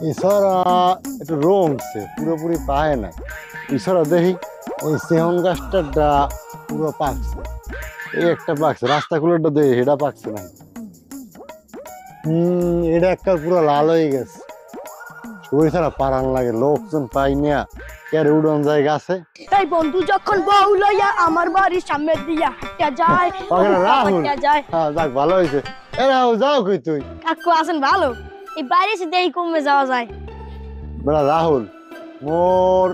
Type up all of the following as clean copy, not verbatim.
ইশারা একটু রংছে পুরোপুরি পায় না। ইশারা দেখি এই সেহন গাছটা পুরো পাকছে, এই একটা পাকছে, রাস্তাগুলোটা দেখি এটা পাকছে না। এটা একটা পুরো লাল হয়ে গেছে। শরীর ছাড়া পারান লাগে, লোকজন পাই না কেন উড়ন যায় গাছে। এই বন্ধু যখন বউ লইয়া আমার বাড়ির সামনে দিয়া হাঁটা যায় রাহুল যায়। হ্যাঁ যাক ভালো হয়েছে। এ রাহুল যাও কই তুই? কাকু আছেন ভালো? এই বাইরে এসে দেই কমে যাওয়া যায়। বেড়া রাহুল মোর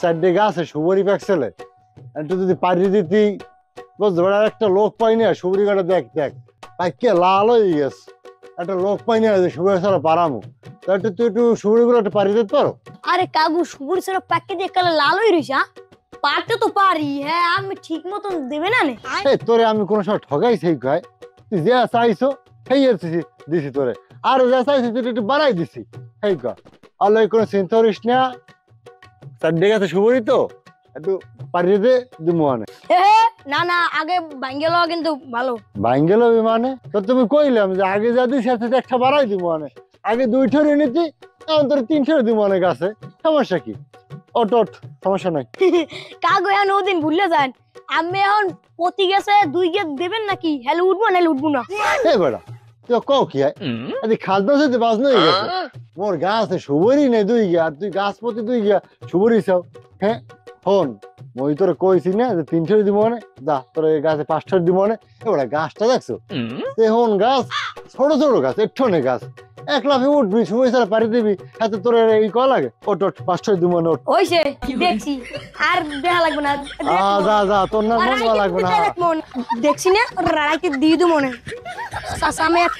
চারটে গাছে সুবরি পাকছেলে, একটু যদি পারি দিতি বুঝতে বেড়া একটা লোক পাই না সুবরি গাটা দেখ দেখ পাইকে লাল হয়ে গেছে, একটা লোক পাই না যে সুবরি ছাড়া পারামো। তা একটু তুই একটু সুবরি গুলো একটু পারি দিতে পারো? আরে কাকু সুবুর সর প্যাকে দিয়ে কালে লাল হই রইছা, পারতে তো পারি। হ্যাঁ আমি ঠিক মতন দেবে না নে। এই তোরে আমি কোনো সময় ঠগাইছি এই কয়? তুই যা চাইছো সেই দিছি তোরে, আর যা চাইছি তুই একটু বাড়াই দিছি এই কয়। আল্লাহ কোনো চিন্তা করিস না, চারটে গাছে সুবরি তো একটু পারি দে দিমু আনে। না না আগে ভাঙ্গে লওয়া কিন্তু ভালো। ভাঙ্গেল বিমানে তো তুমি কইলাম যে আগে যা দিস সাথে একটা বাড়াই দিব মানে, আগে 2ঠের এনেছি এখন তোর 3ঠের দিব অনেক আছে, সমস্যা কি? ওট ওট সমস্যা নাই। কাকু এখন ওদিন ভুলে যান, আমি এখন প্রতি গেছে 2 গেট দেবেন নাকি? হেলে উঠবো নাহলে উঠবো না। এ বেড়া তুই কও কি হয়? আরে খাজনা যেতে বাজ নই গেছে, মোর গাছে সুবরি নেই 2 গিয়া, আর তুই গাছ প্রতি 2 গিয়া সুবরি চাও? হ্যাঁ হন মই তোরে কইছি না যে 3ঠের দিব মানে, যা তোর গাছে 5ঠের দিব মানে। এবারে গাছটা দেখছো হন গাছ, ছোট ছোট গাছ, একটনে গাছ, এক লাফে উঠবি সুবরি ছাড়া পারি দিবি, হাতে তোর এই কল লাগে। ওট ওট 5ঠের দিব মানে ওট। ওইছে দেখছি আর দেখা লাগবে না। যা যা তোর না মন লাগবে না। দেখছি না রাইতে দিয়ে দু মনে সাসামে এক